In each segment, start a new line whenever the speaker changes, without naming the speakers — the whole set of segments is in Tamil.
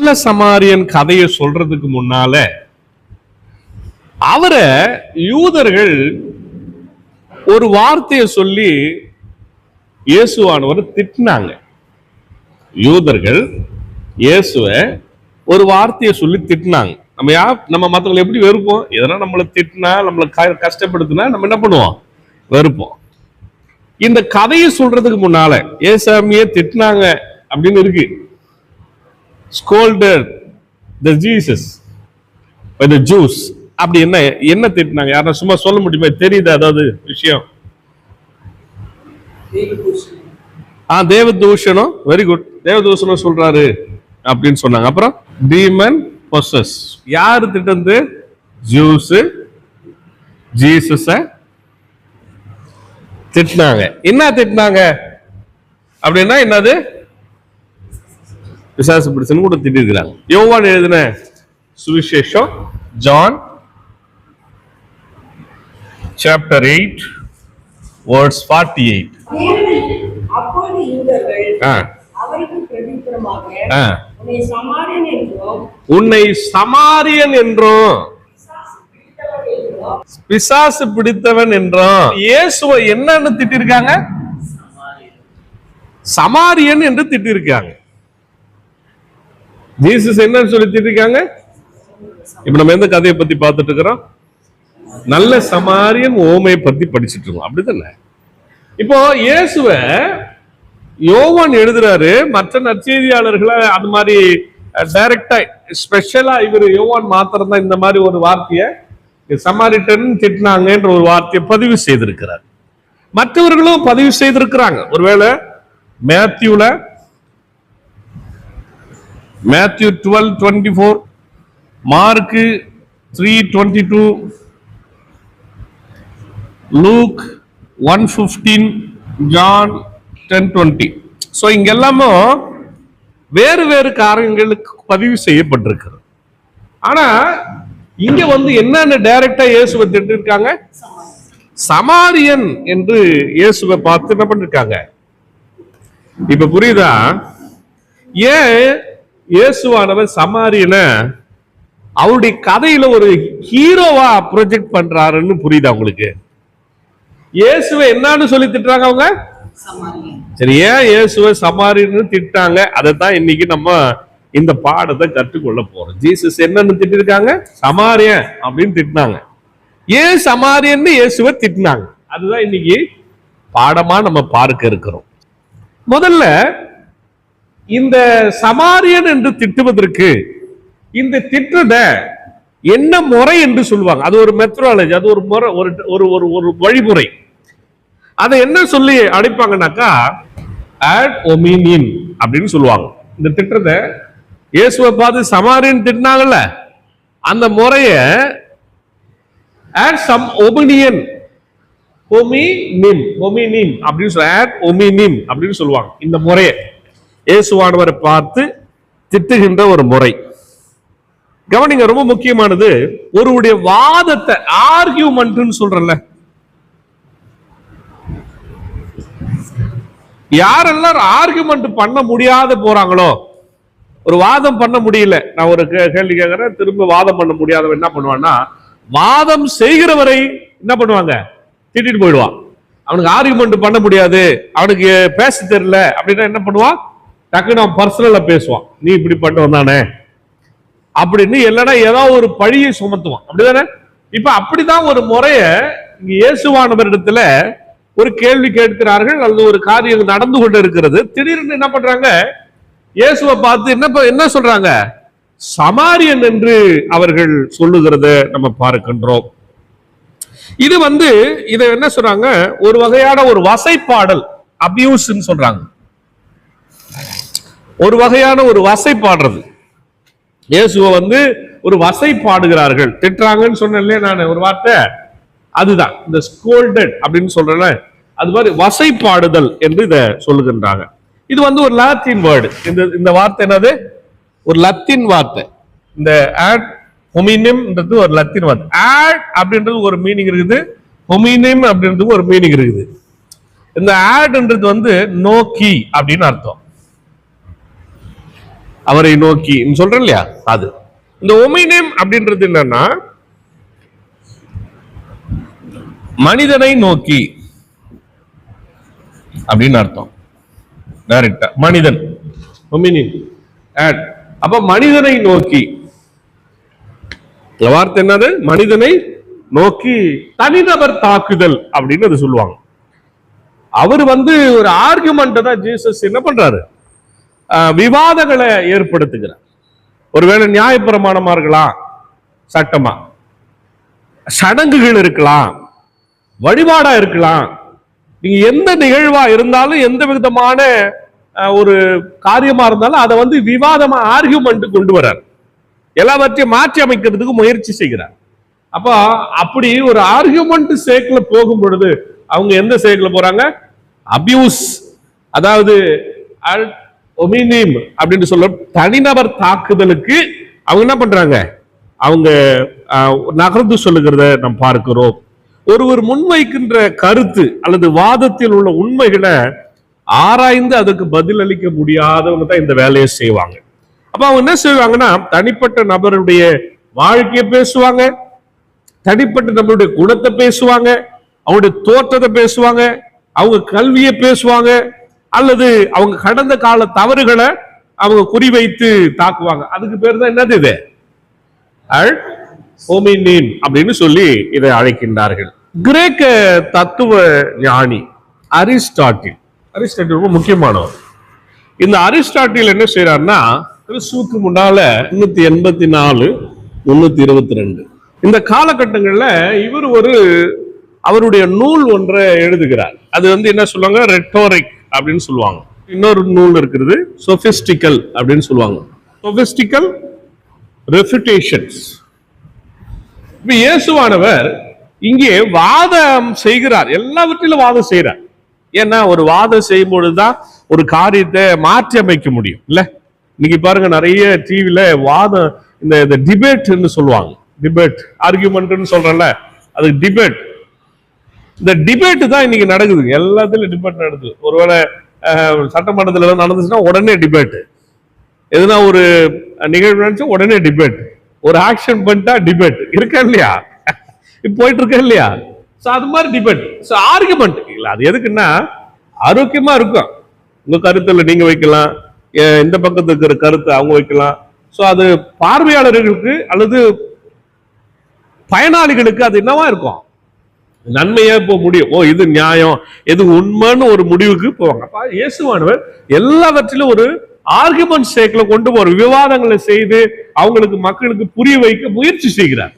நல்ல சமாரியன் கதையை சொல்றதுக்கு முன்னால அவரை யூதர்கள் ஒரு வார்த்தையை சொல்லி இயேசுவானவர் திட்டினாங்க. யூதர்கள் இயேசுவை ஒரு வார்த்தையை சொல்லி திட்டினாங்க. நம்ம மற்றவங்களை எப்படி வெறுப்போம்? எதனா நம்மளை திட்டினா, நம்மளை கஷ்டப்படுத்தினா நம்ம என்ன பண்ணுவோம்? வெறுப்போம். இந்த கதையை சொல்றதுக்கு முன்னால ஏசாமியே திட்டினாங்க அப்படின்னு இருக்கு. scolded the Jesus by the Jews. அப்படி என்ன திட்டினாங்க? யாரா சும்மா சொல்ல முடியுமா? தெரியுது அதாவது விஷயம்? தேவதூஷணம். Very good. தேவதூஷணம் சொல்றாரு அப்படின்னு சொன்னாங்க. அப்புறம் டீமன் பொசஸ். யாரு திட்டந்து? ஜூஸ் ஜீசஸ திட்டினாங்க. என்ன திட்டினாங்க அப்படின்னா என்னது? பிசாசு பிடிச்சுன்னு கூட திட்டி இருக்கிறாங்க. யோவான் எழுதின சுவிசேஷம் John chapter 8 verse 48.
அப்பொழுது யூதர்கள் அவருக்கு பிரதியுத்தரமாக
உன்னை சமாரியன் என்றும் பிசாசு பிடித்தவன் என்றும் இயேசுவை என்னன்னு திட்டிருக்காங்க? சமாரியன் என்று திட்டிருக்காங்க. ஜீசஸ் என்னன்னு சொல்லி திட்டிருக்காங்க? இப்ப நம்ம எந்த கதையை பத்தி பார்த்துட்டு இருக்கிறோம்? நல்ல சமாரியன் ஓமையை பத்தி படிச்சுட்டு இருக்கோம். அப்படித்தானே? இப்போ இயேசுவ யோவான் எழுதுறாரு. மற்ற நற்செய்தியாளர்களை அது மாதிரி டைரக்டா ஸ்பெஷலா இவர் யோவான் மாத்திரம் தான் இந்த மாதிரி ஒரு வார்த்தையை சமாரிட்டன் திட்டினாங்கன்ற ஒரு வார்த்தையை பதிவு செய்திருக்கிறார். மற்றவர்களும் பதிவு செய்திருக்கிறாங்க. ஒருவேளை Matthew 12:24, Mark 3:22, Luke 1:15, John 10:20. So இங்க எல்லாமே வேறு வேறு காரியங்களுக்கு பதிவு செய்யப்பட்டிருக்கிறது. ஆனா இங்க என்னன்னு டைரக்டா இயேசுவை திட்டிருக்காங்க? சமாரியன் என்று இயேசுவை பார்த்து என்ன பண்ணிருக்காங்க? இப்ப புரியுதா ஏன் இயேசுவானவர் சமாரியனை அவருடைய கதையில ஒரு ஹீரோவா ப்ரொஜெக்ட் பண்றாருன்னு புரியுதா உங்களுக்கு? இயேசுவை என்னன்னு சொல்லி திட்டுறாங்க அவங்க? சரி, ஏன் இயேசுவை சமாரியன்னு திட்டாங்க? அதைத்தான் இன்னைக்கு நம்ம இந்த பாடத்தை கற்றுக்கொள்ள போறோம். ஜீசஸ் என்னன்னு திட்டிருக்காங்க? சமாரியன் அப்படின்னு திட்டினாங்க. ஏன் சமாரியன்னு இயேசுவை திட்டினாங்க? அதுதான் இன்னைக்கு பாடமா நம்ம பார்க்க இருக்கிறோம். முதல்ல இந்த சமாரியன் என்று திட்டுவதற்கு இந்த திட்டத என்ன முறை என்று சொல்லுவாங்க. அது ஒரு மெத்தடாலஜி, அது ஒரு முறை, ஒரு வழிமுறை. அதை என்ன சொல்லி அழைப்பாங்கன்னாக்கா ad hominem அப்படின்னு சொல்லுவாங்க. இந்த திட்டத்தை இயேசுவை பார்த்து சமாரியன் திட்டினாங்கல்ல, அந்த முறைய ad hominem அப்படின்னு சொல்ல ad hominem அப்படின்னு சொல்லுவாங்க. இந்த முறையை இயேசுவானவரை பார்த்து திட்டுகின்ற ஒரு முறை. கவனிங்க, ரொம்ப முக்கியமானது. ஒருவருடைய வாதத்தை ஆர்கியூமெண்ட் சொல்றல, யாரெல்லாம் ஆர்கியூமெண்ட் பண்ண முடியாத போறாங்களோ, ஒரு வாதம் பண்ண முடியல, நான் ஒரு கேள்வி கேட்கிறேன், திரும்ப வாதம் பண்ண முடியாதவன் என்ன பண்ணுவான்னா, வாதம் செய்கிறவரை என்ன பண்ணுவாங்க? திட்டிட்டு போயிடுவான். அவனுக்கு ஆர்கியூமெண்ட் பண்ண முடியாது, அவனுக்கு பேச தெரியல அப்படின்னா என்ன பண்ணுவான்? டக்குன்னு அவன் பர்சனலா பேசுவான். நீ இப்படி பண்ண தானே அப்படின்னு, இல்லைன்னா ஏதாவது ஒரு பழியை சுமத்துவான். அப்படிதானே? இப்ப அப்படிதான் ஒரு முறைய இங்க இயேசுவானவரிடத்துல ஒரு கேள்வி கேட்கிறார்கள், அல்லது ஒரு காரியம் நடந்து கொண்டு இருக்கிறது. திடீர்னு என்ன பண்றாங்க? இயேசுவை பார்த்து என்ன சொல்றாங்க? சமாரியன் என்று அவர்கள் சொல்லுகிறத நம்ம பார்க்கின்றோம். இது இதை என்ன சொல்றாங்க? ஒரு வகையான ஒரு வசைப்பாடல், அபியூஸ் சொல்றாங்க. ஒரு வகையான ஒரு வசைப்பாடுறது. இயேசுவை ஒரு வசை பாடுகிறார்கள், திட்டுறாங்கன்னு சொன்னேன் நான் ஒரு வார்த்தை. அதுதான் இந்த ஸ்கோல்டட் அப்படின்னு சொல்றேன். அது மாதிரி வசை பாடுதல் என்று இதை சொல்லுகின்றாங்க. இது ஒரு லாத்தின் வேர்டு. இந்த வார்த்தை என்னது? ஒரு லத்தீன் வார்த்தை. இந்த ad hominem ஒரு லத்தீன் வார்த்தை. ad அப்படின்றது ஒரு மீனிங் இருக்குது, hominem அப்படின்றது ஒரு மீனிங் இருக்குது. இந்த adன்றது நோக்கி அப்படின்னு அர்த்தம். அவரை நோக்கி சொல்றேன் இல்லையா, அது இந்த ஒமினேம் அப்படின்றது என்னன்னா மனிதனை நோக்கி அப்படின்னு அர்த்தம். டைரக்டா மனிதன் ஒமினின் ஆட். அப்ப மனிதனை நோக்கி வார்த்தை என்னது, மனிதனை நோக்கி தனிநபர் தாக்குதல் அப்படின்னு அது சொல்லுவாங்க. அவர் ஒரு ஆர்குமெண்ட் தான் ஜீசஸ் என்ன பண்றாரு, விவாதங்களை ஏற்படுத்துகிறார். ஒருவேளை நியாயப்பிரமாணமா இருக்கலாம், சட்டமா, சடங்குகள் இருக்கலாம், வழிபாடா இருக்கலாம். நீங்க எந்த நிகழ்வா இருந்தாலும், எந்த விதமான ஒரு காரியமா இருந்தாலும் அதை விவாதமா ஆர்குமெண்ட் கொண்டு வர்றார். எல்லாவற்றையும் மாற்றி அமைக்கிறதுக்கு முயற்சி செய்கிறார். அப்ப அப்படி ஒரு ஆர்குமெண்ட் சேக்ல போகும் பொழுது அவங்க எந்த சேக்ல போறாங்க, அபியூஸ், அதாவது ஒமினிம் அப்படின்னு சொல்ல தனிநபர் தாக்குதலுக்கு அவங்க என்ன பண்றாங்க, அவங்க நகர்ந்து சொல்லுகிறத நாம் பார்க்கிறோம். ஒருவர் முன்வைக்கின்ற கருத்து அல்லது வாதத்தில் உள்ள உண்மைகளை ஆராய்ந்து அதுக்கு பதில் அளிக்க முடியாதவங்க தான் இந்த வேலையை செய்வாங்க. அப்ப அவங்க என்ன செய்வாங்கன்னா, தனிப்பட்ட நபருடைய வாழ்க்கையை பேசுவாங்க, தனிப்பட்ட நபருடைய குணத்தை பேசுவாங்க, அவங்களுடைய தோற்றத்தை பேசுவாங்க, அவங்க கல்வியை பேசுவாங்க, அல்லது அவங்க கடந்த கால தவறுகளை அவங்க குறிவைத்து தாக்குவாங்க. அதுக்கு பேர் தான் என்னது, இது ஹோமினின் அப்படின்னு சொல்லி இதை அழைக்கின்றார்கள். கிரேக்க தத்துவ ஞானி அரிஸ்டாட்டில் ரொம்ப முக்கியமானவர். இந்த அரிஸ்டாட்டில் என்ன செய்யறாருன்னா, கிறிஸ்துவுக்கு முன்னால 384 322 இந்த காலகட்டங்கள்ல இவர் அவருடைய நூல் ஒன்றை எழுதுகிறார். அது என்ன சொல்லுவாங்க, ரெட்டோரிக் அப்படின்னு சொல்லுவாங்க. இன்னொரு நூல் இருக்கிறது, சொபிஸ்டிக்கல் அப்படின்னு சொல்லுவாங்க. சொபிஸ்டிக்கல் ரெஃப்யூட்டேஷன்ஸ். இப்ப இயேசுவானவர் இங்கே வாதம் செய்கிறார், எல்லாவற்றிலும் வாதம் செய்கிறார். ஏன்னா ஒரு வாதம் செய்யும் பொழுதுதான் ஒரு காரியத்தை மாற்றி அமைக்க முடியும் இல்ல. இன்னைக்கு பாருங்க, நிறைய டிவில வாதம், இந்த டிபேட்னு சொல்லுவாங்க, டிபேட் ஆர்கியூமெண்ட்னு சொல்றேன்ல, அது டிபேட். இந்த டிபேட் தான் இன்னைக்கு நடக்குது, எல்லாத்துலயும் டிபேட் நடக்குது. ஒருவேளை சட்டமன்றத்துல நடந்துச்சுன்னா உடனே டிபேட், எதுனா ஒரு நிகழ்வு நினைச்சா உடனே டிபேட், ஒரு ஆக்ஷன் பண்ணிட்டா டிபேட் இருக்கா இல்லையா, போயிட்டு இருக்கா இல்லையா. அது மாதிரி டிபேட், ஆர்குமெண்ட் இல்ல. அது எதுக்குன்னா ஆரோக்கியமா இருக்கும். உங்க கருத்துல நீங்க வைக்கலாம், இந்த பக்கத்துல இருக்கிற கருத்தை அவங்க வைக்கலாம். சோ அது பார்வையாளர்களுக்கு அல்லது பயனாளிகளுக்கு அது என்னவா இருக்கும், நன்மையா இப்போ முடியும். ஓ, இது நியாயம், எது உண்மைன்னு ஒரு முடிவுக்கு போவாங்க. அப்ப இயேசுவானவர் எல்லாவற்றிலும் ஒரு ஆர்குமெண்ட் சேக்ல கொண்டு போற விவாதங்களை செய்து அவங்களுக்கு மக்களுக்கு புரிய வைக்க முயற்சி செய்கிறார்.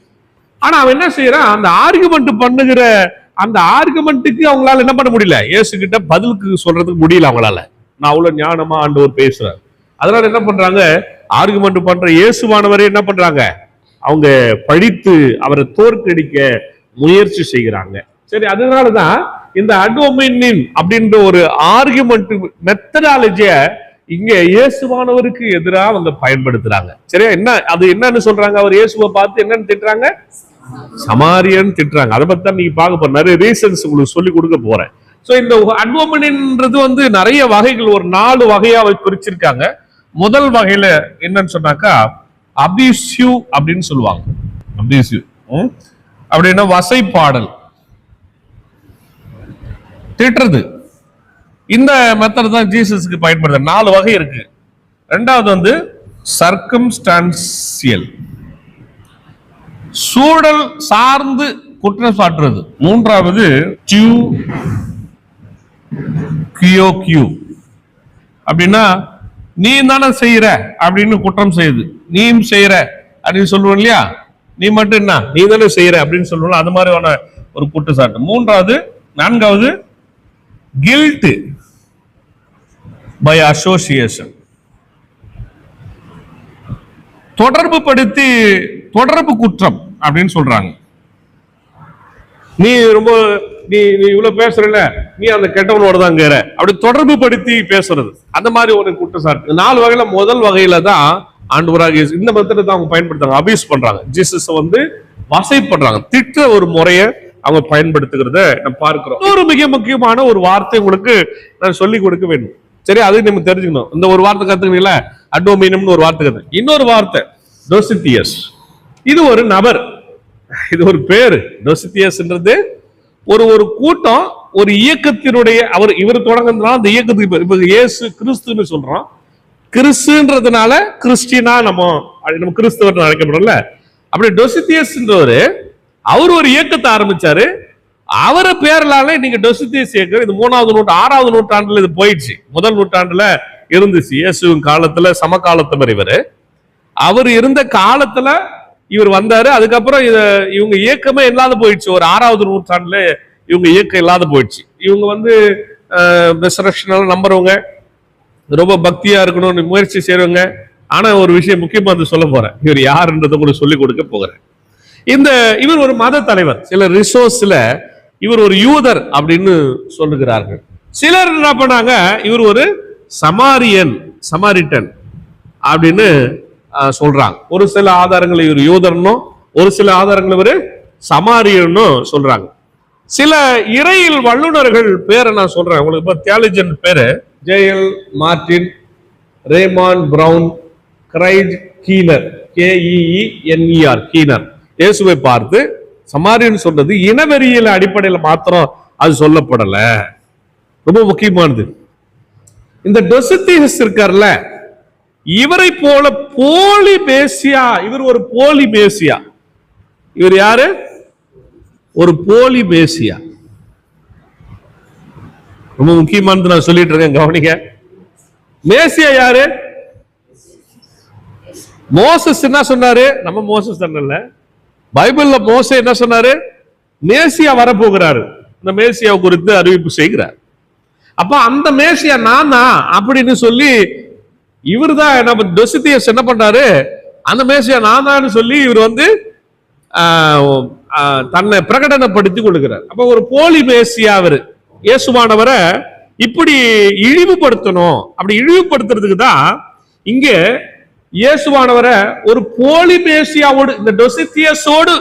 ஆனா அவன் என்ன செய்யறான், அந்த ஆர்குமெண்ட் பண்ணுகிற அந்த ஆர்குமெண்ட்டுக்கு அவங்களால என்ன பண்ண முடியல, இயேசு கிட்ட பதிலுக்கு சொல்றதுக்கு முடியல அவங்களால. நான் அவ்வளவு ஞானமா ஆண்டவர் பேசுறார். அதனால என்ன பண்றாங்க, ஆர்குமெண்ட் பண்ற இயேசுவானவரே என்ன பண்றாங்க, அவங்க படித்து அவரை தோற்கடிக்க முயற்சி செய்கிறாங்க. சரி, அதனாலதான் இந்த அட்வொமினின் அப்படின்ற ஒரு ஆர்குமெண்ட் மெத்தடாலஜிய இங்க இயேசுவானவருக்கு எதிராக அவங்க பயன்படுத்துறாங்க. சரியா, என்ன அது என்னன்னு சொல்றாங்க, அவர் இயேசுவை பார்த்து என்னன்னு திட்டுறாங்க, சமாரியன் திட்டுறாங்க. அதை பத்தி தான் நீங்க பார்க்க போற நிறைய ரீசன்ஸ் உங்களுக்கு சொல்லி கொடுக்க போறேன். சோ இந்த அட்வொமினின்றது நிறைய வகைகள், ஒரு 4 வகையா பிரிச்சிருக்காங்க. முதல் வகையில என்னன்னு சொன்னாக்கா அபியூசிவ் அப்படின்னு சொல்லுவாங்க. அபியூசிவ் அப்படின்னா வசைப்பாடல், திட்டுறது. இந்த மெத்தட் தான் ஜீசஸ்க்கு பயன்படுத்த. 4 வகை இருக்கு. ரெண்டாவது சர்க்கம்ஸ்டான்சியல், சூழல் சார்ந்து குற்றம் சாட்டுறது. மூன்றாவது அப்படின்னா நீ தானே செய்யற அப்படின்னு குற்றம் செய்யுது, நீயும் செய்யற அப்படின்னு சொல்லுவோம் இல்லையா, நீ மட்டும் என்ன நீ தானே செய்யற அப்படின்னு சொல்லுவோம், அது மாதிரியான ஒரு குற்றச்சாட்டு. நான்காவது கில்ட் பை அசோசியேஷன், தொடர்பு படுத்தி தொடர்பு குற்றம் அப்படின்னு சொல்றாங்க. நீ இவ்வளவு பேசுறல, நீ அந்த கெட்டவனோட தான் கேற அப்படி தொடர்பு படுத்தி பேசுறது, அந்த மாதிரி ஒரு குற்றச்சாட்டு. 4 வகையில முதல் வகையில தான் ஆண்டவராக இந்த மெத்தடை தான் அவங்க பயன்படுத்துறாங்க, அபியூஸ் பண்றாங்க. ஜீசஸ் வசைப்படுறாங்க, திட்ட ஒரு முறையை அவங்க பயன்படுத்துகிறத நம்ம பார்க்கிறோம். ஒரு மிக முக்கியமான ஒரு வார்த்தை உங்களுக்கு நான் சொல்லி கொடுக்க வேண்டும். சரி, அது நம்ம தெரிஞ்சுக்கணும். இந்த ஒரு வார்த்தை கத்துக்கீங்களா, அட்வோமினம்னு ஒரு வார்த்தை. இன்னொரு வார்த்தை டொசித்தியஸ். இது ஒரு நபர், இது ஒரு பேரு. டொசித்தியஸ்ன்றது ஒரு கூட்டம், ஒரு இயக்கத்தினுடைய இவர் தொடங்குறதுனால அந்த இயக்கத்துக்கு இப்ப இயேசு கிறிஸ்துன்னு சொல்றோம். கிறிஸ்துன்றதுனால கிறிஸ்டினா நம்ம கிறிஸ்தவர் அழைக்கப்படும்ல. அப்படி டொசித்தியஸ்ன்றவரு அவர் ஒரு இயக்கத்தை ஆரம்பிச்சாரு. அவரை பேரலால நீங்க டொசித்தியஸ் இயக்கம் இது 6வது நூற்றாண்டுல இது போயிடுச்சு. முதல் நூற்றாண்டுல இருந்துச்சு. இயேசுவின் காலத்துல சமகாலத்தவர் இவரு. அவர் இருந்த காலத்துல இவர் வந்தாரு. அதுக்கப்புறம் இவங்க இயக்கமே இல்லாத போயிடுச்சு. ஒரு 6வது நூற்றாண்டுல இவங்க இயக்கம் இல்லாத போயிடுச்சு. இவங்க ரெசரக்ஷன் நம்புறவங்க, ரொம்ப பக்தியா இருக்கணும்னு முயற்சி செய்யறவங்க. ஆனா ஒரு விஷயம் முக்கியமா சொல்ல போறேன், இவர் யாருன்றதை கூட சொல்லிக் கொடுக்க போகிறேன். இவர் ஒரு மத தலைவர். சில ரிசோர்ஸ்ல இவர் ஒரு யூதர் அப்படின்னு சொல்லுகிறார்கள். சிலர் என்ன பண்ணாங்க, இவர் ஒரு சமாரிட்டன் அப்படின்னு சொல்றாங்க. ஒரு சில ஆதாரங்கள் இவர் யூதர்னும், ஒரு சில ஆதாரங்கள் இவர் சமாரியன்னு சொல்றாங்க. சில இறையில் வல்லுநர்கள் பேரை நான் சொல்றேன் உங்களுக்கு. இப்ப தியாலஜன் பேரு J L Martin, Raymond Brown, Craig Keener, KEENER Keener இயேசுவை பார்த்து சமாரியன் சொல்றது இனவெறியில அடிப்படையில் மாத்திரம் அது சொல்லப்படல. ரொம்ப முக்கியமானது. இந்த டொசித்தியஸ் இருக்கார்ல, இவரை போல போலி மேசியா, இவர் ஒரு போலி மேசியா. இவர் யாரு? ஒரு போலி மேசியா. ரொம்ப முக்கியமானது நான் சொல்லிட்டு இருக்கேன், கவனிங்க. மேசியா யாரு? மோசஸ் என்ன சொன்னாரு? நம்ம மோசஸ் சொன்னல, பைபிள்ல மோசே என்ன சொன்னாரு? மேசியா வரப்போகிறாரு, இந்த மேசியா குறித்து அறிவிப்பு செய்கிறார். அப்ப அந்த மேசியா நான் தான் அப்படின்னு சொல்லி இவர் தான் நம்ம டொசித்தியஸ் என்ன பண்றாரு, அந்த மேசியா நான் தான் சொல்லி இவர் தன்னை பிரகடனப்படுத்திக் கொள்கிறார். அப்ப ஒரு போலி மேசியா அவரு. இயேசுவானவரை இப்படி இழிவுபடுத்தணும். அப்படி இழிவுபடுத்துறதுக்கு தான் இங்க இயேசுவானவரை ஒரு போலி மேசியாவோடு, இந்த டொசித்தியஸோடு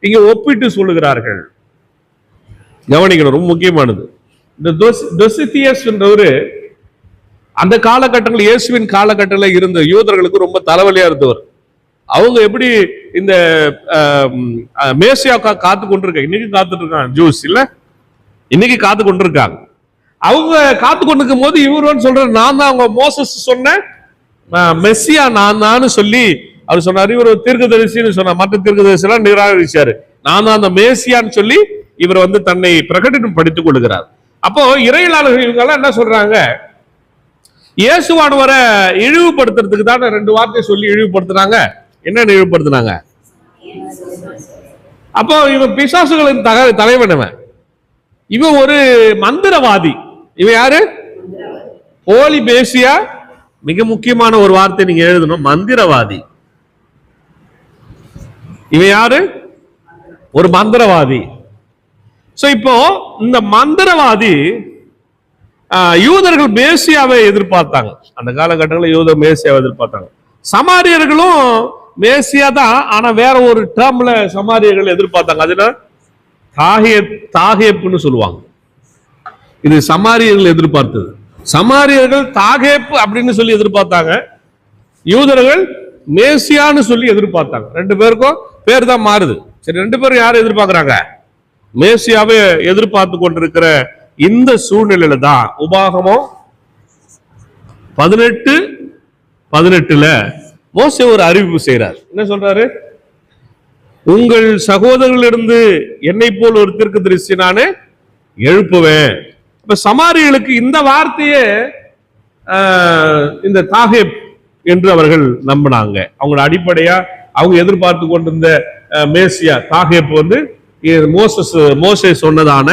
இங்க ஒப்பிட்டு சொல்லுகிறார்கள். கவனிக்கணும், ரொம்ப முக்கியமானது. இந்த டொசித்தியஸ் என்றவரு அந்த காலகட்டங்கள், இயேசுவின் காலகட்டத்தில் இருந்த யூதர்களுக்கு ரொம்ப தலைவலியா இருந்தவர். அவங்க எப்படி இந்த மேசியா காத்து கொண்டிருக்காங்க, இன்னைக்கு காத்துட்டு இருக்காங்க ஜூஸ் இல்ல, இன்னைக்கு காத்து கொண்டிருக்காங்க. அவங்க காத்து கொண்டிருக்கும் போது இவர் சொல்ற நான் தான் அவங்க மோசஸ் சொன்ன மெஸ்ஸியா நான் தான் சொல்லி அவர் சொன்னார். இவர் தீர்க்கதரிசின்னு சொன்னார், மற்ற தீர்க்கதரிசிலாம் நிராகரிச்சாரு. நான் தான் அந்த மேசியான்னு சொல்லி இவர் தன்னை பிரகடனப்படுத்திக் கொள்கிறார். அப்போ இறையியலாளர்கள் இவங்க எல்லாம் என்ன சொல்றாங்க, இயேசுவானவரை இழிவுபடுத்துறதுக்கு தான் 2 வார்த்தை சொல்லி இழிவுபடுத்துறாங்க. என்ன இழிவுபடுத்தினாங்க? அப்போ இவன் பிசாசுகளின் தலைவன், இவன் ஒரு மந்திரவாதி. இவன் யாரு? போலி மேசியா. மிக முக்கியமான ஒரு வார்த்தை நீங்க எழுதணும், மந்திரவாதி. இவன் யாரு? ஒரு மந்திரவாதி. இப்போ இந்த மந்திரவாதி யூதர்கள் மேசியாவை எதிர்பார்த்தாங்க. அந்த காலகட்டங்களில் யூதர் மேசியாவை எதிர்பார்த்தாங்க. சமாரியர்களும் மேசியா தான், ஆனா வேற ஒரு டேர்ம்ல சமாரியர்கள் எதிர்பார்த்தாங்க. அதுல தாகேப்புன்னு சொல்லுவாங்க. இது சமாரியர்கள் எதிர்பார்த்தது. சமாரியர்கள் தாகேப்பு அப்படின்னு சொல்லி எதிர்பார்த்தாங்க, யூதர்கள் மேசியான்னு சொல்லி எதிர்பார்த்தாங்க. 2 பேருக்கும் பேர் தான் மாறுது. சரி, 2 பேரும் யாரும் எதிர்பார்க்கிறாங்க? மேசியாவை எதிர்பார்த்து கொண்டிருக்கிற இந்த சூழ்நிலையில தான் உபாகமம் 18:18 மோசே ஒரு அறிவிப்பு செய்யறார். என்ன சொல்றாரு? உங்கள் சகோதரர்களிலிருந்து என்னை போல் ஒரு தீர்க்கதரிசி நானே எழுப்புவேன். இப்ப சமாரியர்களுக்கு இந்த வார்த்தையே இந்த தாகேப் என்று அவர்கள் நம்பினாங்க. அவங்களோட அடிப்படையா அவங்க எதிர்பார்த்து கொண்டிருந்த மேசியா தாகேப் மோசே சொன்னதான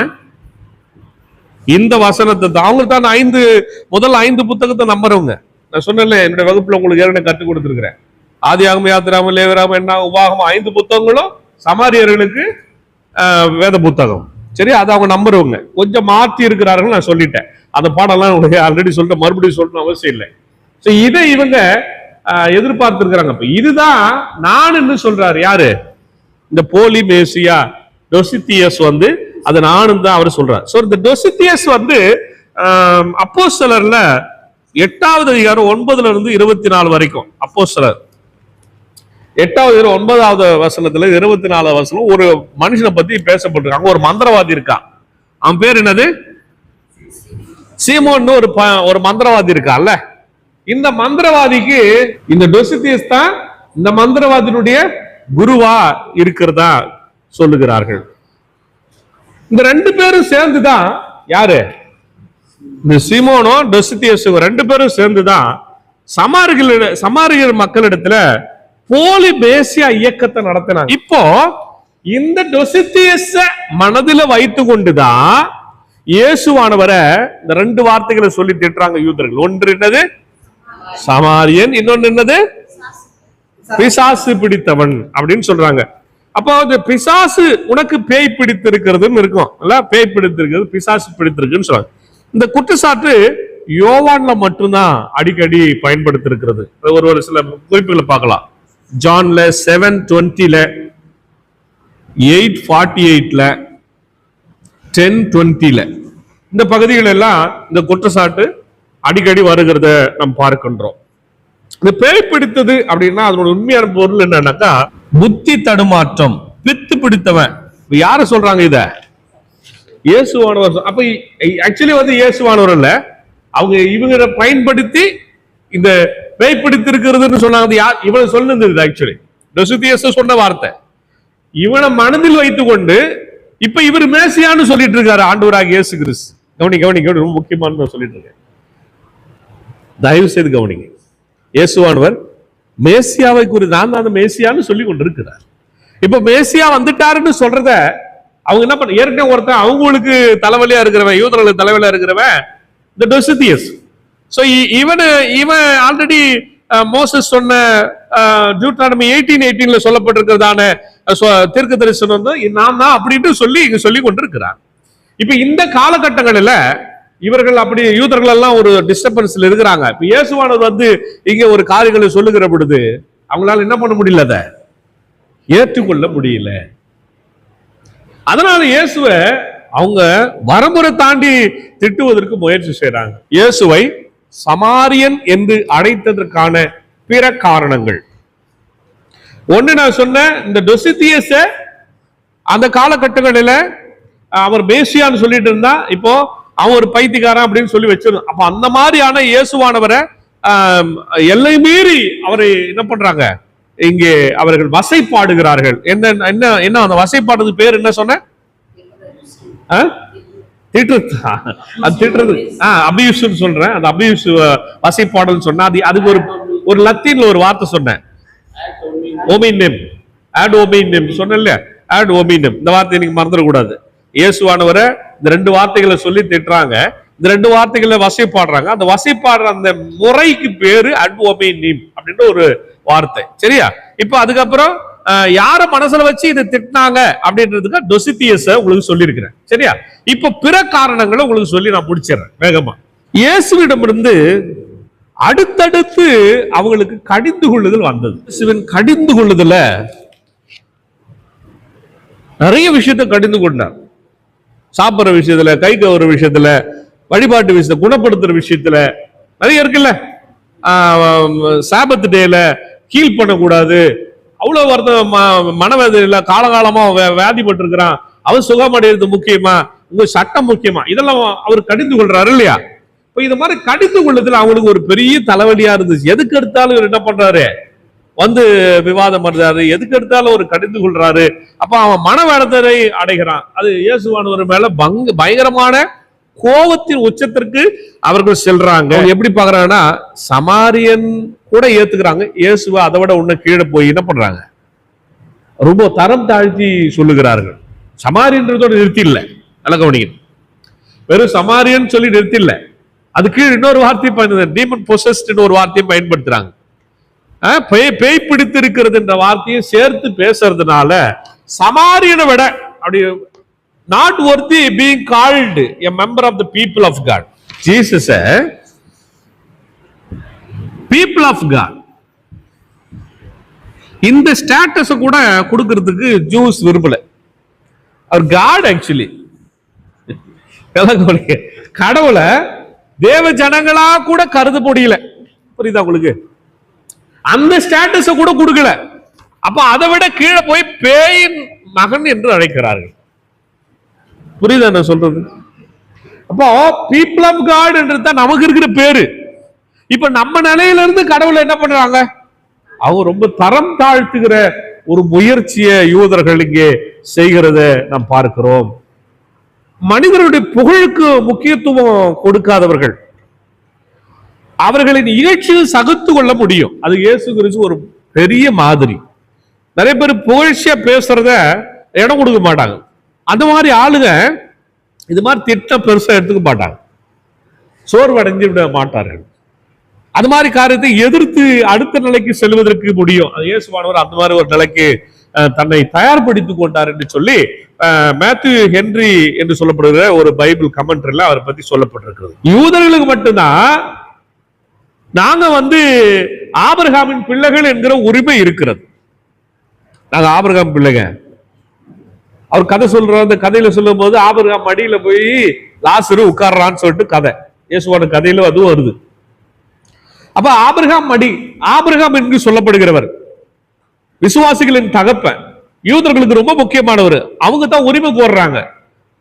இந்த வசனத்தை தான் அவங்க தான் முதல் 5 புத்தகத்தை நம்புறவங்க. நான் சொன்னேன்ல, என்னுடைய வகுப்புல உங்களுக்கு ஏற்கனவே கற்றுக் கொடுத்திருக்கிறேன். ஆதியாகமம், யாத்திராகமம், லேவியராகமம், என்ன உபாகமம் 5 புத்தகங்களும் சமாரியர்களுக்கு வேத புத்தகம். சரி, அதை அவங்க நம்புறவங்க. கொஞ்சம் மாற்றி இருக்கிறார்கள், நான் சொல்லிட்டேன். அந்த பாடம்லாம் உங்களுக்கு ஆல்ரெடி சொல்லிட்டு மறுபடியும் சொல்லணும் அவசியம் இல்லை. இதை இவங்க எதிர்பார்த்திருக்கிறாங்க. இதுதான் நான் சொல்றாரு யாரு? இந்த போலி மேசியா டொசித்தியஸ் அதை நானும் தான் அவர் சொல்றாரு. இந்த டொசித்தியஸ் அப்போஸ்தலர்ல 8வது அதிகாரம் 9ல இருந்து 24 வரைக்கும். அப்போஸ்தலர் 8வது 9வது வசனத்துல 24வது வசனம் ஒரு மனுஷனை பத்தி பேசப்பட்டிருக்காங்க. ஒரு மந்திரவாதி இருக்கான். அவன் பேர் என்னது? சீமோன்னு ஒரு மந்திரவாதி இருக்கான்ல. இந்த மந்திரவாதிக்கு இந்த டொசித்தியஸ் தான் இந்த மந்திரவாதியினுடைய குருவா இருக்கிறதா சொல்லுகிறார்கள். இந்த 2 பேரும் சேர்ந்துதான் யாரு? இந்த சீமோனும் டொசித்தியஸும் 2 பேரும் சேர்ந்துதான் சமாரியர் மக்களிடத்துல போலி மேசியா இயக்கத்தை நடத்தினாங்க. இப்போ இந்த டொசித்தியஸ மனதில வைத்து கொண்டுதான் இயேசுவானவரை இந்த 2 வார்த்தைகளை சொல்லி திட்டுறாங்க யூதர்கள். ஒன்று என்னது? சமாரியன். இன்னொன்று என்னது? பிசாசு பிடித்தவன் அப்படின்னு சொல்றாங்க. அப்போ அந்த பிசாசு உனக்கு பேய் பிடித்திருக்கிறதுன்னு இருக்கும் இல்ல, பேய் பிடித்திருக்கிறது, பிசாசு பிடித்திருக்குன்னு சொல்றாங்க. இந்த குற்றச்சாட்டு யோவான்ல மட்டும்தான் அடிக்கடி பயன்படுத்திருக்கிறது. ஒரு சில குறிப்புகளை பார்க்கலாம். ஜான்ல 7:20ல, 8:48ல, 10:20ல இந்த பகுதிகள் எல்லாம் இந்த குற்றச்சாட்டு அடிக்கடி வருகிறத நாம் பார்க்கின்றோம். இந்த பேய் பிடித்தது அப்படின்னா அதனோட உண்மையான பொருள் என்னன்னாக்கா புத்தி தடுமாற்றம், பித்து பிடித்தவன். யார சொல்றாங்க? இத இயேசுவானவர். அப்ப ஆக்சுவலி இயேசுவானவர் இல்ல, அவங்க இவங்க பயன்படுத்தி இந்த பேய் பிடித்திருக்கிறதுன்னு சொன்னாங்க. இவனை சொன்னது ஆக்சுவலி டொசித்தியஸ் சொன்ன வார்த்தை. இவனை மனதில் வைத்துக் கொண்டு இப்ப இவர் மேசியான்னு சொல்லிட்டு இருக்காரு ஆண்டவராக இயேசு கிறிஸ்து. கவனிங்க, ரொம்ப முக்கியமான சொல்லிட்டு இருக்கேன், தயவு செய்து கவனிங்க. இயேசுவானவர் மேசியாவை குறித்து நான் தான் மேசியான்னு சொல்லி கொண்டிருக்கிறார். இப்ப மேசியா வந்துட்டாருன்னு சொல்றத அவங்க என்ன பண்ண, ஏற்கனவே ஒருத்தன் அவங்களுக்கு தலைவலியா இருக்கிறவன், யூதர்களுக்கு தலைவலியா இருக்கிறவன் இந்த டொசித்தியஸ். சோ இவன் ஆல்ரெடி மோசஸ் சொன்ன டியூட்ரானமி 18:18ல சொல்லப்பட்டிருக்கிறதான தீர்க்க தரிசனம் வந்து நான் தான் அப்படின்ட்டு சொல்லி கொண்டிருக்கிறார். இப்ப இந்த காலகட்டங்களில் இவர்கள் அப்படி யூதர்கள் எல்லாம் ஒரு டிஸ்டர்பன்ஸ்ல இருக்கிறாங்க. இப்ப இயேசுவானவர் வந்து இங்க ஒரு காரியங்களை சொல்லுகிற பொழுது அவங்களால என்ன பண்ண முடியல, அதை ஏற்றுக்கொள்ள முடியல. அதனால இயேசுவை அவங்க வரமுறை தாண்டி திட்டுவதற்கு முயற்சி செய்யறாங்க. இயேசுவை சமாரியன் என்று அழைத்ததற்கான பிற காரணங்கள் ஒண்ணு நான் சொன்ன, இந்த டொசித்தியஸ அந்த காலகட்டங்களில் அவர் மேசியான்னு சொல்லிட்டு இருந்தா, இப்போ அவன் ஒரு பைத்தியக்காரன் அப்படின்னு சொல்லி வச்சிருந்தான். அப்ப அந்த மாதிரியான இயேசுவானவரை எல்லை மீறி அவரை என்ன பண்றாங்க, இங்கே அவர்கள் வசைப்பாடுகிறார்கள். என்ன அந்த வசைப்பாடுறது பேர் என்ன சொன்ன? அபியூஸ் சொல்றேன். அந்த அபியூஸ் வசைப்பாடல் சொன்னா அதுக்கு ஒரு லத்தீன்ல ஒரு வார்த்தை சொன்னேன், ஓமினம், ஆட் ஓமினம் சொன்னேன். ஆட் ஓமினம் இந்த வார்த்தை நீங்க மறந்துடக்கூடாது. இயேசுவானவரை இந்த 2 வார்த்தைகளை சொல்லி திட்டுறாங்க, இந்த 2 வார்த்தைகளை வசைப்பாடுறாங்க. அந்த வசைப்பாடுற அந்த முறைக்கு பேரு அட் ஓமினம் அப்படின்ற ஒரு வார்த்தை. சரியா? இப்ப அதுக்கப்புறம் யார மனசுல வச்சு இதை திட்டினாங்க அப்படின்றதுக்கு டொசித்தியஸ உங்களுக்கு சொல்லி இருக்கிறேன். சரியா? இப்ப பிற காரணங்களை உங்களுக்கு சொல்லி நான் முடிச்சிடறேன் வேகமா. இயேசுவிடமிருந்து அடுத்தடுத்து அவங்களுக்கு கடிந்து கொள்ளுதல் வந்தது. இயேசுவின் கடிந்து கொள்ளுதல நிறைய விஷயத்தை கடிந்து கொண்டார். சாப்பிடுற விஷயத்துல, கை கவுற விஷயத்துல, வழிபாட்டு விஷயத்துல, குணப்படுத்துற விஷயத்துல நிறைய இருக்குல்ல. சாபத்து டேல கீழ் பண்ணக்கூடாது, அவ்வளவு வருத்தம், மனவேதனையில காலகாலமா வியாதிப்பட்டு இருக்கிறான், அவன் சுகமடைகிறது முக்கியமா, உங்க சட்டம் முக்கியமா, இதெல்லாம் அவர் கடிந்து கொள்றாரு இல்லையா? இப்ப இந்த மாதிரி கடிந்து கொள்ளுதல் அவங்களுக்கு ஒரு பெரிய தலைவலியா இருந்துச்சு. எதுக்கு எடுத்தாலும் இவர் என்ன பண்றாரு, வந்து விவாதம் பண்றாரு, எதுக்கு எடுத்தாலும் ஒரு கடிந்து கொள்றாரு. அப்ப அவன் மனவேதனை அடைகிறான். அது இயேசுவானவர் மேல பயங்கரமான கோபத்தின் உச்சத்திற்கு அவர்கள் செல்றாங்க. எப்படி பாக்குறாங்கன்னா, சமாரியன் கூட ஏத்துக்கிறாங்க, இயேசுவை அதை விட ஒண்ணு கீழே போய் என்ன பண்றாங்க, ரொம்ப தரம் தாழ்த்தி சொல்லுகிறார்கள். சமாரியன்றதோட நிறுத்தி இல்லை, நல்ல கவனிக்கணும். வெறும் சமாரியன் சொல்லி நிறுத்தி இல்லை, அது கீழ் இன்னொரு வார்த்தையை டீமன் பொசஸ்ட் ஒரு வார்த்தையை பயன்படுத்துறாங்க. பேய் பிடித்து இருக்கிறது என்ற வார்த்தையை சேர்த்து பேசுறதுனால சமாரியனை விட அப்படி not worthy being called a member of the people of God. Jesus people of God இந்த ஸ்டேட்டஸ் கூட கொடுக்கிறதுக்கு ஜூஸ் விரும்பல. அவர் காட் ஆக்சுவலி கடவுளை தேவ ஜனங்களா கூட கருத முடியல. புரியுதா உங்களுக்கு? அந்த ஸ்டேட்டஸ கூட கொடுக்கல. அப்ப அதை விட கீழே போய் பேயின் மகன் என்று அழைக்கிறார்கள். புரியுதா நான் சொல்றது? அப்போ பீப்புள் ஆஃப் காட் என்றது நமக்கு இருக்கிற பேரு. இப்ப நம்ம நிலையில இருந்து கடவுளை என்ன பண்றாங்க? அவங்க ரொம்ப தரம் தாழ்த்துகிற ஒரு முயற்சியை யூதர்கள் இங்கே செய்கிறத நாம் பார்க்கிறோம். மனிதருடைய புகழுக்கு முக்கியத்துவம் கொடுக்காதவர்கள் அவர்களின் இகழ்ச்சியில் சகித்து கொள்ள முடியும். அது இயேசு கிறிஸ்து ஒரு பெரிய மாதிரி. நிறைய பேர் புகழ்ச்சியா பேசுறத இடம் கொடுக்க மாட்டாங்க. அந்த மாதிரி ஆளுங்க இது மாதிரி திட்டம் பெருசா எடுத்துக்க மாட்டாங்க, சோர்வடைஞ்சு விட மாட்டார்கள். அது மாதிரி காரியத்தை எதிர்த்து அடுத்த நிலைக்கு செல்வதற்கு முடியும். இயேசுவானவர் அந்த மாதிரி ஒரு நிலைக்கு தன்னை தயார்படுத்திக் கொண்டார் என்று சொல்லி மேத்யூ ஹென்றி என்று சொல்லப்படுகிற ஒரு பைபிள் கமெண்ட்ரில அவரை பத்தி சொல்லப்பட்டிருக்கிறது. யூதர்களுக்கு மட்டும்தான் நாங்க ஆபிரகாமின் பிள்ளைகள் என்கிற உரிமை இருக்கிறது. நாங்க ஆபிரகாம் பிள்ளைங்க. அவர் கதை சொல்ற அந்த கதையில சொல்லும் போது ஆபிரகாம் மடியில போய் லாசரு உட்கார்றான்னு சொல்லிட்டு கதை, இயேசுவோட கதையில அதுவும் வருது. அப்ப ஆபிரகாம் மடி, ஆபிரகாம் என்று சொல்லப்படுகிறவர் விசுவாசிகளின் தகப்பன், யூதர்களுக்கு ரொம்ப முக்கியமானவர். அவங்க தான் உரிமை கோர்றாங்க.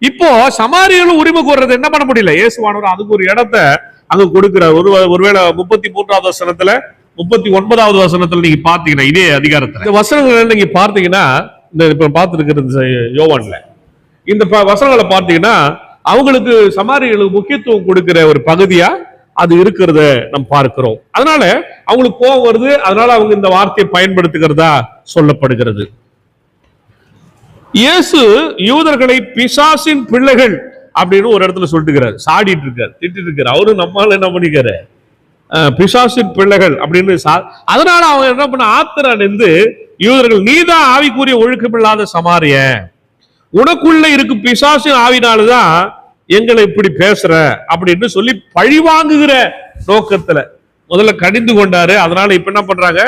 இப்போ சமாரியர்களும் உரிமை கோர்றது என்ன பண்ண முடியல. இயேசுவானவர் அதுக்கு ஒரு இடத்தை அங்க கொடுக்கிறார். ஒருவேளை 33வது வசனத்துல 39வது வசனத்துல நீங்க பாத்தீங்கன்னா, இதே அதிகாரத்துல இந்த வசனங்களை நீங்க பார்த்தீங்கன்னா, இந்த இப்ப பார்த்திருக்கிறது யோவான்ல இந்த வசனங்களை பார்த்தீங்கன்னா அவங்களுக்கு சமாரியர்களுக்கு முக்கியத்துவம் கொடுக்கிற ஒரு பகுதியா அது இருக்கிறத நம்ம பார்க்கிறோம். அதனால அவங்களுக்கு கோபம் வருது. அதனால அவங்க இந்த வார்த்தையை பயன்படுத்துகிறதா சொல்லப்படுகிறது. இயேசு யூதர்களை பிசாசின் பிள்ளைகள் அப்படின்னு ஒரு இடத்துல சொல்லிட்டு சாடிட்டு இருக்காரு, திட்டிட்டு இருக்காரு. அவரு நம்மால என்ன பண்ணிக்காரு, பிசாசின் பிள்ளைகள் அப்படின்னு. அதனால அவங்க என்ன பண்ண ஆத்திரன் இருந்து யூதர்கள், நீதான் ஆவிக்குரிய ஒழுக்கம் இல்லாத சமாரிய, உனக்குள்ள இருக்கு பிசாசின் ஆவினாலுதான் எங்களை இப்படி பேசுற அப்படின்னு சொல்லி பழிவாங்குகிற நோக்கத்துல முதல்ல கடிந்து கொண்டாரு. அதனால இப்ப என்ன பண்றாங்க,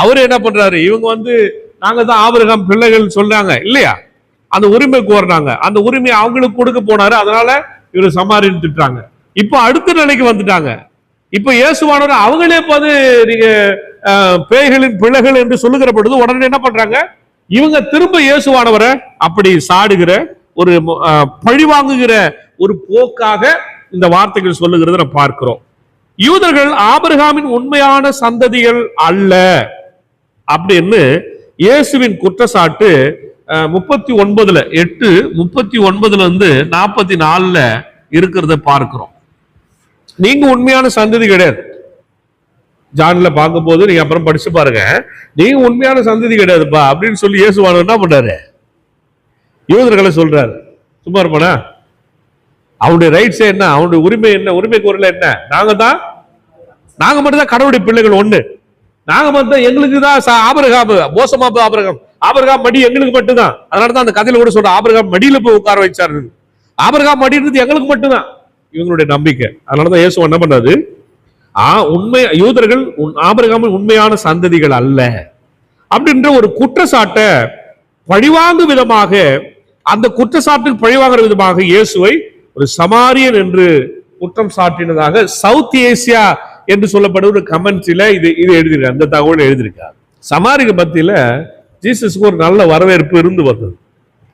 அவரு என்ன பண்றாரு, இவங்க நாங்க தான் ஆபிரகாம் பிள்ளைகள் சொல்றாங்க இல்லையா, அந்த உரிமை கோர்றாங்க. அந்த உரிமை அவங்களுக்கு கொடுக்க போனாரு. அதனால இவரு சமாரின்னு திட்டுறாங்க. இப்ப அடுத்த நிலைக்கு வந்துட்டாங்க. இப்ப இயேசுவானவர் அவங்களே நீங்க பேய்களின் பிள்ளைகள் என்று சொல்லுகிற பொழுது உடனே என்ன பண்றாங்க, இவங்க திரும்ப இயேசுவானவரை அப்படி சாடுகிற ஒரு பழிவாங்குகிற ஒரு போக்காக இந்த வார்த்தைகள் சொல்லுகிறத நம்ம பார்க்கிறோம். யூதர்கள் ஆபிரகாமின் உண்மையான சந்ததிகள் அல்ல அப்படின்னு இயேசுவின் குற்றச்சாட்டு 39 8 39 இருந்து 44 இருக்கிறத பார்க்கிறோம். நீங்க உண்மையான சந்ததி கிடையாது. ஜான்ல பார்க்கும் போது நீங்க அப்புறம் படிச்சு பாருங்க, நீங்க உண்மையான சந்ததி கிடையாதுப்பா அப்படின்னு சொல்லி இயேசுவானவர் என்ன பண்றாரு, யூதர்களை சொல்றாரு. சும்மா இருப்பானா? அவனுடைய ரைட்ஸ் என்ன, அவனுடைய உரிமை என்ன, உரிமை குரல் என்ன, நாங்க மட்டும்தான் கடவுளுடைய பிள்ளைகள் ஒண்ணு, நாங்க மட்டும் எங்களுக்கு தான் ஆபிரகாம் மோசமா ஆபிரகாம் மடி எங்களுக்கு மட்டும்தான். அதனாலதான் அந்த கதையில கூட சொல்ற, ஆபிரகாம் மடியில போய் உட்கார வச்சாரு. ஆபிரகாம் மடின்றது எங்களுக்கு மட்டும்தான் இவங்களுடைய நம்பிக்கை. அதனாலதான் இயேசு என்ன பண்ணாது, உண்மை யூதர்கள் ஆபிரகாமின் உண்மையான சந்ததிகள் அல்ல அப்படின்ற ஒரு குற்றச்சாட்டை பழிவாங்கு விதமாக, அந்த குற்றச்சாட்டுக்கு பழிவாங்குற விதமாக இயேசுவை ஒரு சமாரியன் என்று குற்றம் சாட்டினதாக சவுத் ஏசியா என்று சொல்லப்படும் ஒரு கமெண்ட்ரியில இது எழுதியிருக்காரு, அந்த தகவல் எழுதியிருக்காரு. சமாரிய மத்தியில ஜீசஸ்க்கு ஒரு நல்ல வரவேற்பு இருந்து வந்தது.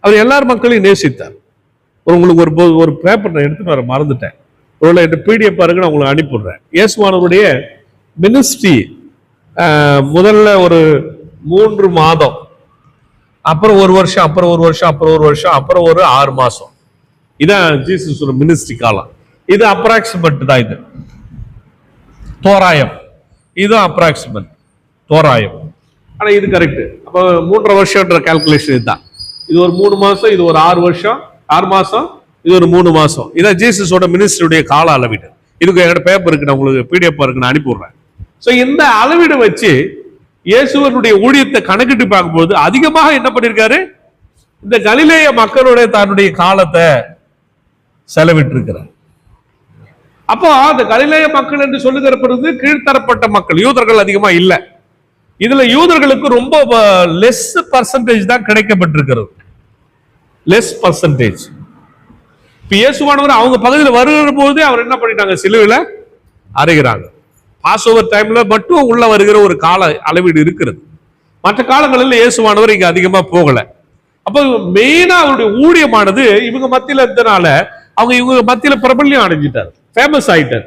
அவர் எல்லார் மக்களையும் நேசித்தார். உங்களுக்கு ஒரு பேப்பர் நான் எடுத்துட்டு வர மறந்துட்டேன், ஒரு PDF பாருங்க, நான் உங்களுக்கு அனுப்பிடுறேன். இயேசுவானவருடைய மினிஸ்ட்ரி முதல்ல ஒரு 3 மாதம், அப்புறம் 1 வருஷம், அப்புறம் 1 வருஷம், அப்புறம் 1 வருஷம், அப்புறம் ஒரு 6 மாசம். இதான் ஜீசஸ் மினிஸ்ட்ரி காலம். இது அப்ராக்சிமேட் தான், இது தோராயம், இது அப்ராக்சிமேட் தோராயம். ஆனா இது கரெக்ட். அப்ப 3.5 வருஷம்ன்ற கால்குலேஷன் இதுதான். இது ஒரு 3 மாசம், இது ஒரு 6 வருஷம், 6 மாசம், இது ஒரு 3 மாசம். இதான் ஜீசஸோட மினிஸ்ட்ரியுடைய கால அளவீடு. இதுக்கு என்கிட்ட பேப்பர் இருக்கு, நான் உங்களுக்கு PDF இருக்கு, நான் அனுப்பிடுறேன். சோ இந்த அளவீடு வச்சு இயேசுவனுடைய ஊழியத்தை கணக்கிட்டு பார்க்கும்போது அதிகமாக என்ன பண்ணிருக்காரு, இந்த கலிலேய மக்களுடைய தன்னுடைய காலத்தை செலவிட்டு இருக்கிறார். அப்போ அந்த கலிலேய மக்கள் என்று சொல்லுகிற பொழுது கீழ்த்தரப்பட்ட மக்கள், யூதர்கள் அதிகமா இல்ல. இதுல யூதர்களுக்கு ரொம்ப லெஸ் பர்சன்டேஜ் தான் கிடைக்கப்பட்டிருக்கிறது, லெஸ் பர்சன்டேஜ். இப்ப இயேசுவானவர் அவங்க பகுதியில் வருகிற போது அவர் என்ன பண்ணிட்டாங்க, சிலுவையில அறைகிறாங்க. பாஸ் ஓவர் டைம்ல மட்டும் உள்ள வருகிற ஒரு கால அளவீடு இருக்கிறது. மற்ற காலங்களில் இயேசுவானவர் இங்க அதிகமா போகல. அப்ப மெயினா அவருடைய ஊழியமானது இவங்க மத்தியில இருந்தனால இவங்க மத்தியில பிரபல்யம் அடைஞ்சிட்டார், ஃபேமஸ் ஆயிட்டார்.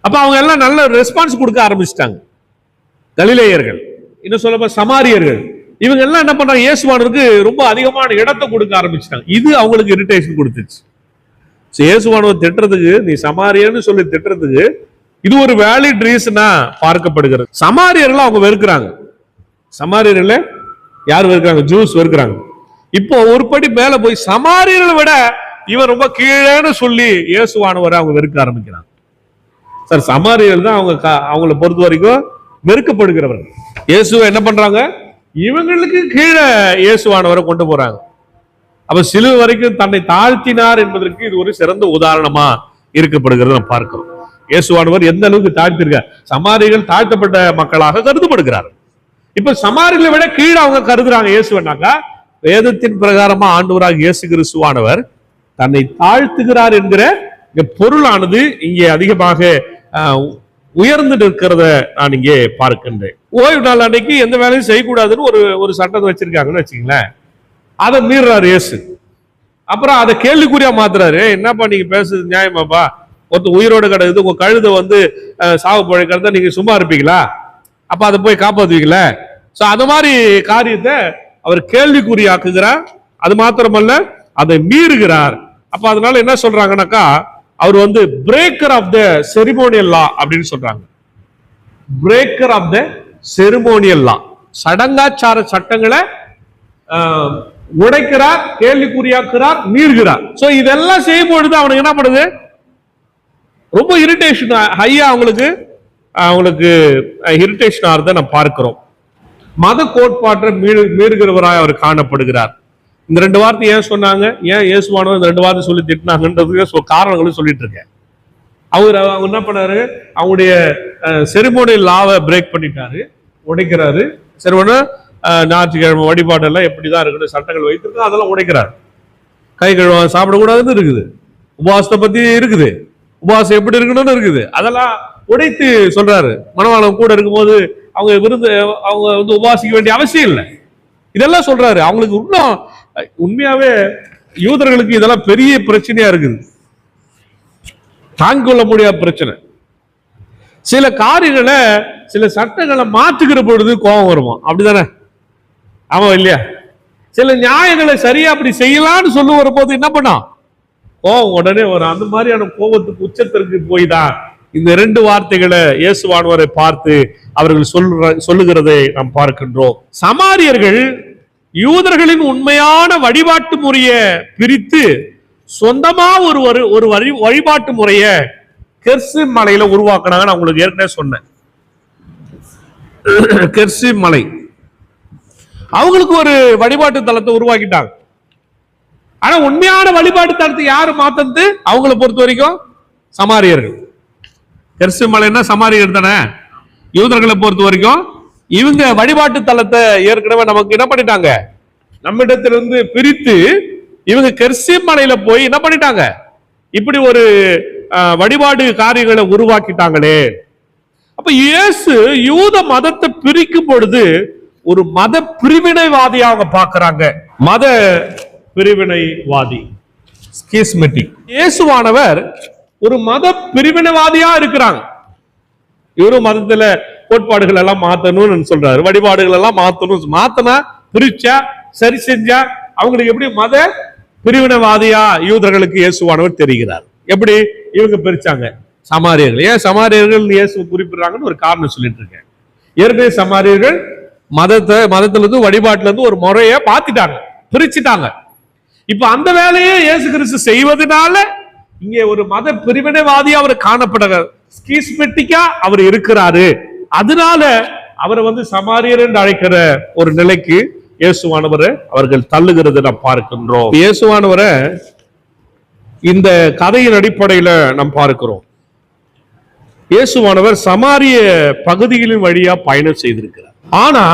அப்ப அவங்க எல்லாம் நல்ல ரெஸ்பான்ஸ் கொடுக்க ஆரம்பிச்சிட்டாங்க. கலிலேயர்கள், இன்னும் சொல்ல சமாரியர்கள், இவங்க எல்லாம் என்ன பண்றாங்க, இயேசுவானவருக்கு ரொம்ப அதிகமான இடத்தை கொடுக்க ஆரம்பிச்சிட்டாங்க. இது அவங்களுக்கு இரிட்டேஷன் கொடுத்துச்சு. இயேசுவானவர் திட்டுறதுக்கு, நீ சமாரியன்னு சொல்லி திட்டுறதுக்கு இது ஒரு வேலிட் ரீசனா பார்க்கப்படுகிறது. சமாரியர்கள் அவங்க வெறுக்கிறாங்க. சமாரியர்கள யார் வெறுக்கிறாங்க? ஜூஸ் வெறுக்கிறாங்க. இப்போ ஒரு படி மேல போய் சமாரியர்களை விட இவன் ரொம்ப கீழேன்னு சொல்லி இயேசுவானவரை அவங்க வெறுக்க ஆரம்பிக்கிறாங்க. சார், சமாரியர்கள் தான் அவங்களை பொறுத்த வரைக்கும் வெறுக்கப்படுகிறவர்கள். இயேசுவை என்ன பண்றாங்க, இவங்களுக்கு கீழே இயேசுவானவரை கொண்டு போறாங்க. அப்ப சிலுவை வரைக்கும் தன்னை தாழ்த்தினார் என்பதற்கு இது ஒரு சிறந்த உதாரணமா இருக்கப்படுகிறது நாம் பார்க்கிறோம். இயேசுவானவர் எந்த அளவுக்கு தாழ்த்திருக்கார். சமாரியர்கள் தாழ்த்தப்பட்ட மக்களாக கருதப்படுகிறார். இப்ப சமாரியர்களை விட கீழே அவங்க கருதுறாங்க இயேசுவனாக்கா, வேதத்தின் பிரகாரமா ஆண்டவராக இயேசு கிறிஸ்துவானவர் தன்னை தாழ்த்துகிறார் என்கிற பொருளானது இங்கே அதிகமாக உயர்ந்து நிற்கிறத நான் இங்கே பார்க்கின்றேன். ஓய்வு நாள் அன்னைக்கு எந்த வேலையும் செய்யக்கூடாதுன்னு ஒரு சட்டத்தை வச்சிருக்காங்கன்னு வச்சுங்களேன். அதை மீறாரு இயேசு. அப்புறம் அதை கேள்விக்குறியா மாத்துறாரு. என்னப்பா நீங்க பேசுறது நியாயமாப்பா? ஒருத்தர் உயிரோடு கிடக்குது, உங்க கழுதை சாவு பழைக்கிறத நீங்க சும்மா இருப்பீங்களா? அப்ப அதை போய் காப்பாத்துவீங்கள? சோ அது மாதிரி காரியத்தை அவர் கேள்விக்குறியாக்குகிறார். அது மாத்திரமல்ல, அதை மீறுகிறார். அப்ப அதனால என்ன சொல்றாங்கன்னாக்கா, அவர் பிரேக்கர் ஆஃப் த செரிமோனியல் லா அப்படின்னு சொல்றாங்க. பிரேக்கர் ஆஃப் த செரிமோனியல் லா, சடங்காச்சார சட்டங்களை உடைக்கிறார், கேள்விக்குறியாக்குறார், மீறுகிறார். சோ இதெல்லாம் செய்யும் பொழுது அவனுக்கு என்ன பண்ணுது, ரொம்ப இரிட்டேஷன் ஹையா அவங்களுக்கு இரிட்டேஷன் ஆகிறத நம்ம பார்க்கிறோம். மத கோட்பாட்டை மீறுகிறவராய் அவர் காணப்படுகிறார். இந்த ரெண்டு வார்த்தை ஏன் சொன்னாங்க, ஏன் இயேசுவானவர் இந்த ரெண்டு வார்த்தை சொல்லி திட்டினாங்கன்றதுக்கு காரணங்களும் சொல்லிட்டு இருக்கேன். அவர் என்ன பண்ணாரு, அவங்களுடைய செரிமோனியல் லாவை பிரேக் பண்ணிட்டாரு, உடைக்கிறாரு. சரி, ஒண்ணு ஞாயிற்றுக்கிழமை வழிபாடு எல்லாம் எப்படிதான் இருக்குது, சட்டங்கள் வைத்திருக்கோம், அதெல்லாம் உடைக்கிறார். கை கழுவ சாப்பிடக்கூடாதுன்னு இருக்குது, உபவாசத்தை பத்தி இருக்குது, உபவாசம் எப்படி இருக்கணும்னு இருக்குது, அதெல்லாம் உடைத்து சொல்றாரு. மணவாளன் கூட இருக்கும்போது அவங்க உபவாசிக்க வேண்டிய அவசியம் இல்லை, இதெல்லாம் சொல்றாரு. அவங்களுக்கு இன்னும் உண்மையாவே யூதர்களுக்கு இதெல்லாம் பெரிய பிரச்சனையா இருக்குது, தாங்கிக் கொள்ள முடியாத பிரச்சனை. சில காரியங்களை, சில சட்டங்களை மாற்றுகிற பொழுது கோபம் வருமா? அப்படிதானே? ஆமா இல்லையா? சில நியாயங்களை சரியா அப்படி செய்யலாம்னு சொல்ல வர போது என்ன பண்ணா கோபம் உடனே வரும். அந்த மாதிரியான கோபத்துக்கு உச்சத்திற்கு போய் தான் இந்த ரெண்டு வார்த்தைகளை இயேசுவானவரை பார்த்து அவர்கள் சொல்லுகிறதை நாம் பார்க்கின்றோம். சமாரியர்கள் யூதர்களின் உண்மையான வழிபாட்டு முறையை பிரித்து சொந்தமா ஒரு வழிபாட்டு முறைய கெர்சிம் மலையில உருவாக்குனாங்க. நான் உங்களுக்கு ஏற்கனவே சொன்னேன், கெர்சிம் மலை அவங்களுக்கு ஒரு வழிபாட்டு தலத்தை உருவாக்கிட்டாங்க. ஆனா உண்மையான வழிபாட்டு தலத்தை யாரு மாத்தது? அவங்களை பொறுத்த வரைக்கும் சமாரியர்கள். கெர்சிம் மலைன்னா சமாரியர்கள் தானே. யூதர்களை பொறுத்த வரைக்கும் இவங்க வழிபாட்டு தலத்தை ஏற்கனவே நமக்கு என்ன பண்ணிட்டாங்க, நம்மிடத்திலிருந்து பிரித்து இவங்க கெர்சிம் மலையில போய் என்ன பண்ணிட்டாங்க, இப்படி ஒரு வழிபாடு காரியங்களை உருவாக்கிட்டாங்களே. அப்ப இயேசு யூத மதத்தை பிரிக்கும் பொழுது ஒரு மத பிரிவினைவாதியாக பார்க்கிறாங்க. மத பிரிவினைவாதி, ஸ்கிஸ்மெட்டிக். இயேசுவானவர் ஒரு மத பிரிவினைவாதியா இருக்கிறாங்க. இவரும் மதத்துல கோட்பாடுகள் எல்லாம் மாத்தணும்னு சொல்றாரு, வழிபாடுகள் எல்லாம் மாத்தணும். மாத்தனா பிரிச்சா சரி செஞ்சா அவங்களுக்கு எப்படி மத பிரிவினைவாதியா யூதர்களுக்கு இயேசுவானவர் தெரிகிறார். எப்படி இவங்க பிரிச்சாங்க? சமாரியர்கள். ஏன் சமாரியர்கள் இயேசு குறிப்பிடுறாங்கன்னு ஒரு காரணம் சொல்லிட்டு இருக்கேன். ஏற்கனவே சமாரியர்கள் மதத்துல இருந்து வழிபாட்டுல இருந்து ஒரு முறைய மாத்திட்டாங்க, பிரிச்சுட்டாங்க. இப்ப அந்த வேலையை இயேசு கிறிஸ்து செய்வதனால இங்க ஒரு மத பிரிவினைவாதியா அவர் காணப்படுகிறார், ஸ்கிஸ்மெட்டிக்கா அவர் இருக்கிறாரு. அதனால அவரை சமாரியர் என்று அழைக்கிற ஒரு நிலைக்கு இயேசுவானவரை அவர்கள் தள்ளுகிறது நாம் பார்க்கின்றோம். இயேசுவானவரை இந்த கதையின் அடிப்படையில நாம் பார்க்கிறோம். இயேசுவானவர் சமாரிய பகுதிகளின் வழியா பயணம் செய்திருக்கிறார். ஆனா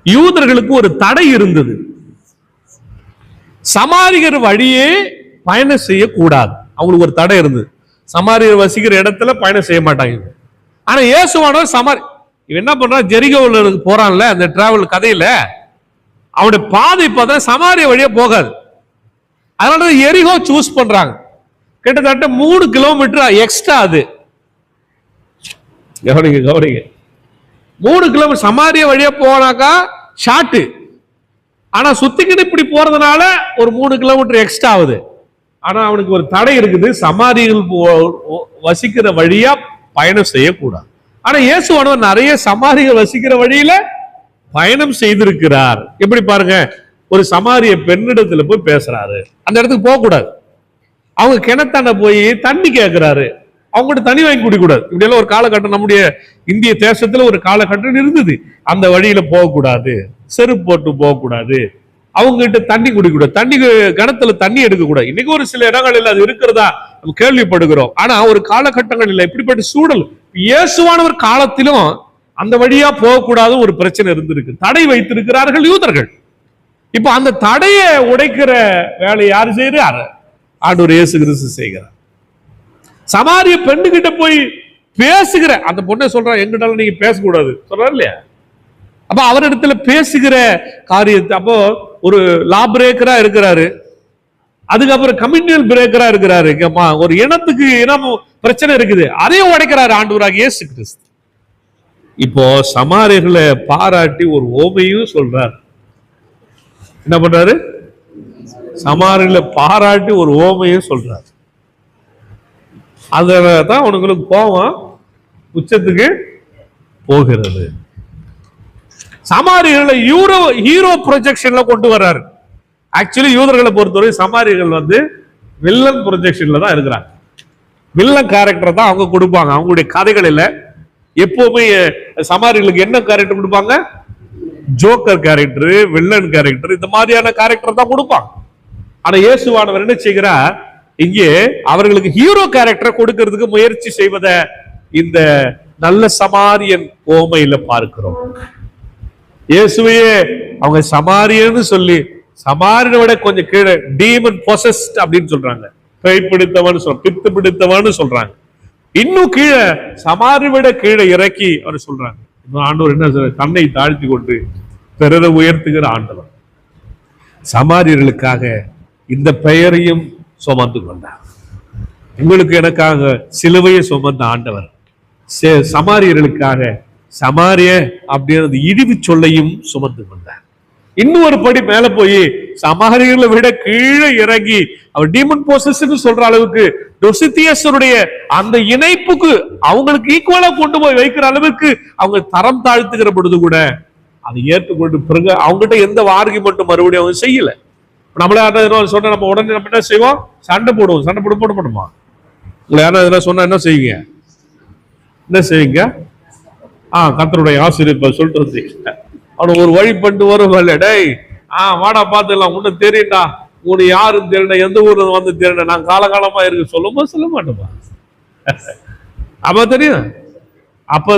யூதர்களுக்கு ஒரு தடை இருந்தது. சமாரியர் வழியே பயணம் செய்யக்கூடாது. அவங்களுக்கு ஒரு தடை இருந்தது. சமாரியர் வசிக்கிற இடத்துல பயணம் செய்ய மாட்டாங்க. ஆனா இயேசுவானவர் இவன் என்ன பண்றான், ஜெரிகோல போறான்ல அந்த டிராவல் கதையில, அவனுடைய பாதை பார்த்தா சமாரிய வழியா போகாது. அதனால எரிகோ சூஸ் பண்றாங்க. கிட்டத்தட்ட 3 கிலோமீட்டர் எக்ஸ்ட்ரா. அது கவனிங்க 3 கிலோமீட்டர் சமாரிய வழியா போனாக்கா ஷார்ட். ஆனா சுத்திக்கிட்டு இப்படி போறதுனால ஒரு 3 கிலோமீட்டர் எக்ஸ்ட்ரா ஆகுது. ஆனா அவனுக்கு ஒரு தடை இருக்குது, சமாரியர்கள் வசிக்கிற வழியா பயணம் செய்யக்கூடாது. ஆனா இயேசுவானவர் நிறைய சமாரியர்கள் வசிக்கிற வழியில பயணம் செய்திருக்கிறார். எப்படி பாருங்க, ஒரு சமாரிய பெண்ணிடத்துல போய் பேசுறாரு, அந்த இடத்துக்கு போக கூடாது. அவங்க கிணத்தாண்ட போய் தண்ணி கேட்கிறாரு, அவங்ககிட்ட தண்ணி வாங்கி குடிக்கூடாது. இப்படி எல்லாம் ஒரு காலகட்டம் நம்முடைய இந்திய தேசத்துல ஒரு காலகட்டம் இருந்தது. அந்த வழியில போகக்கூடாது, செருப்பு போட்டு போகக்கூடாது, அவங்க கிட்ட தண்ணி குடிக்கூடாது, தண்ணி கிணத்துல தண்ணி எடுக்கக்கூடாது. இன்னைக்கு ஒரு சில இடங்களில் அது இருக்கிறதா நம்ம கேள்விப்படுகிறோம். ஆனா ஒரு காலகட்டங்களில் இப்படிப்பட்ட சூழல் இயேசுவானவர் காலத்திலும் அந்த வழியா போகக்கூடாது ஒரு பிரச்சனை இருந்திருக்கு. தடை வைத்திருக்கிறார்கள் யூதர்கள். இப்ப அந்த தடையை உடைக்கிற வேலை யாரு செய்யறாரு? ஆண்டவர் இயேசு கிறிஸ்து செய்கிறார். சமாரிய பெண்ணுகிட்ட போய் பேசுகிற அந்த பொண்ணை சொல்றா, எங்கிட்ட நீங்க பேசக்கூடாது சொல்றாரு இல்லையா? அப்ப அவரிடத்துல பேசுகிற காரியத்தை, அப்போ ஒரு லா பிரேக்கரா இருக்கிறாரு, அதுக்கப்புறம் கம்யூனியல் பிரேக்கரா இருக்கிறாரு. ஒரு இனத்துக்கு இனம் பிரச்சனை இருக்குது, அதையும் உடைக்கிறாரு ஆண்டவராகிய இயேசு கிறிஸ்து. இப்போ சமாரியர்களை பாராட்டி ஒரு ஓமையும் சொல்றார். என்ன பண்றாரு? சமாரியர்களை பாராட்டி ஒரு ஓமையும் சொல்றார். அததான் உனங்களுக்கு கோபம் உச்சத்துக்கு போகிறது. சமாரியர்களை ஹீரோ ப்ரொஜெக்ஷன்ல கொண்டு வர்றாரு. ஆக்சுவலி யூதர்களை பொறுத்தவரை சமாரியர்கள் வில்லன் ப்ரொஜெக்ஷன்ல தான் இருக்கிறாங்க. வில்லன் கேரக்டர் தான் அவங்க கொடுப்பாங்க. அவங்களுடைய கதைகளில் எப்பவுமே சமாரியர்களுக்கு என்ன கேரக்டர் கொடுப்பாங்க? ஜோக்கர் கேரக்டர், வில்லன் கேரக்டர், இந்த மாதிரியான கேரக்டர் தான் கொடுப்பாங்க. ஆனா இயேசுவானவர் என்ன செய்கிறார், இங்கே அவர்களுக்கு ஹீரோ கேரக்டர் கொடுக்கிறதுக்கு முயற்சி செய்வதை இந்த நல்ல சமாரியன் ஓமையில பார்க்கிறோம். இயேசுவையே அவங்க சமாரியன்னு சொல்லி, சமாரியனை விட கொஞ்சம் கீழே டீமன் பொசஸ்ட் அப்படின்னு சொல்றாங்க, பேய் பிடித்தவன் பித்து பிடித்தவன் சொல்றாங்க. இன்னும் கீழே சமாரியை விட கீழே இறக்கி அவர் சொல்றாங்க. ஆண்டவர் என்ன சொல்ற, தன்னை தாழ்த்தி கொண்டு பிறரை உயர்த்துகிற ஆண்டவர். சமாரியர்களுக்காக இந்த பெயரையும் சுமந்து கொண்டார். உங்களுக்கு எனக்காக சிலுவையை சுமந்த ஆண்டவர் சமாரியர்களுக்காக சமாரிய அப்படின்றது இழிவு சொல்லையும் சுமந்து கொண்டார். இன்னொரு படி மேல போய் சமாரியர்களை விட கீழே இறங்கி அவர் டீமன் போசஸ்ன்னு சொல்ற அளவுக்கு டொசித்தியஸருடைய அந்த இணைப்புக்கு அவங்களுக்கு ஈக்குவலா கொண்டு போய் வைக்கிற அளவுக்கு அவங்க தரம் தாழ்த்துகிற பொழுது கூட அதை ஏற்றுக்கொண்டு பிறகு அவங்ககிட்ட எந்த ஆர்கியுமெண்ட்டும் மறுபடியும் அவங்க செய்யல. நம்மளே யாராவது சொன்னா நம்ம உடனே நம்ம என்ன செய்வோம்? சண்டை போடுவோம். சண்டை போட மாட்டோமா? உங்களை யாராவது சொன்னா என்ன செய்வீங்க? என்ன செய்வீங்க? கர்த்தருடைய ஆசீர்வாதம் சொல்றது அவனுக்கு ஒரு வழி பண்ணிட்டு வரும். டேய் வாடா பாத்துக்கலாம், உன்ன தெரியும்டா, உனக்கு யாரும் தெரியல, எந்த ஊர்ல வந்து தெரியல, நான் காலகாலமா இருக்கு சொல்ல மாட்டோமா? அப்ப தெரியும். அப்ப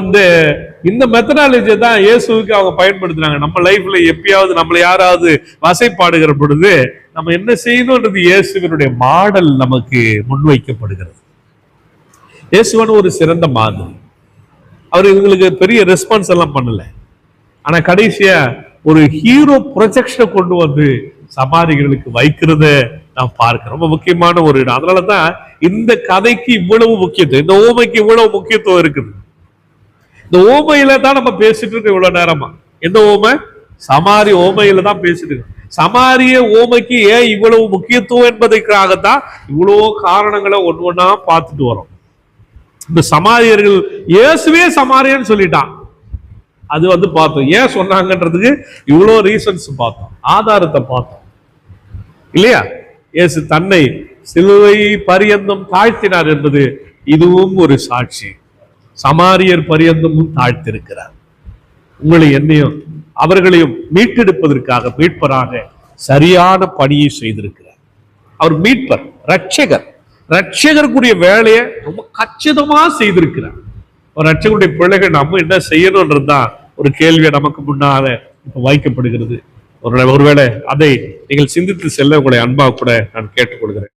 இந்த மெத்தடாலஜி தான் இயேசுவுக்கு அவங்க பயன்படுத்துறாங்க. நம்ம லைஃப்ல எப்பயாவது நம்மள யாராவது வசைப்பாடுகிற பொழுது நம்ம என்ன செய்யணும்ன்றது இயேசுவினுடைய மாடல் நமக்கு முன்வைக்கப்படுகிறது. இயேசுவான ஒரு சிறந்த மாதிரி. அவர் இவங்களுக்கு பெரிய ரெஸ்பான்ஸ் எல்லாம் பண்ணல. ஆனா கடைசியா ஒரு ஹீரோ ப்ரொஜெக்ஷனை கொண்டு வந்து சமாரிகளுக்கு வைக்கிறத நாம் பார்க்கிறோம். ரொம்ப முக்கியமான ஒரு இடம். அதனாலதான் இந்த கதைக்கு இவ்வளவு முக்கியத்துவம், இந்த ஓமைக்கு இவ்வளவு முக்கியத்துவம் இருக்குது. இந்த ஓமையில தான் நம்ம பேசிட்டு இருக்கோம் இவ்வளவு நேரமா. எந்த ஓமை? சமாரி ஓமையில தான் பேசிட்டு இருக்கோம். சமாரிய ஓமைக்கு ஏன் இவ்வளவு முக்கியத்துவம் என்பதற்காகத்தான் இவ்வளவு காரணங்களை ஒவ்வொன்னா பார்த்துட்டு வரோம். இந்த சமாரியர்கள் இயேசுவே சமாரியன்னு சொல்லிட்டான். அது பார்த்தோம். ஏன் சொன்னாங்கன்றதுக்கு இவ்வளவு ரீசன்ஸ் பார்த்தோம், ஆதாரத்தை பார்த்தோம் இல்லையா? இயேசு தன்னை சிலுவை பரியந்தம் தாழ்த்தினார் என்பது இதுவும் ஒரு சாட்சி. சமாரியர் பரியந்தமும் தாழ்த்திருக்கிறார். உங்களை என்னையும் அவர்களையும் மீட்டெடுப்பதற்காக மீட்பராக சரியான பணியை செய்திருக்கிறார். அவர் மீட்பர், ரட்சகருக்குரிய வேலையை ரொம்ப கச்சிதமா செய்திருக்கிறார். ஒரு ரட்சகருடைய பிள்ளைகள் நம்ம என்ன செய்யணும்ன்றதுதான் ஒரு கேள்வியை நமக்கு முன்னால இப்ப வைக்கப்படுகிறது. ஒருவேளை அதை நீங்கள் சிந்தித்து செல்ல உங்களை அன்பாக கூட நான் கேட்டுக்கொள்கிறேன்.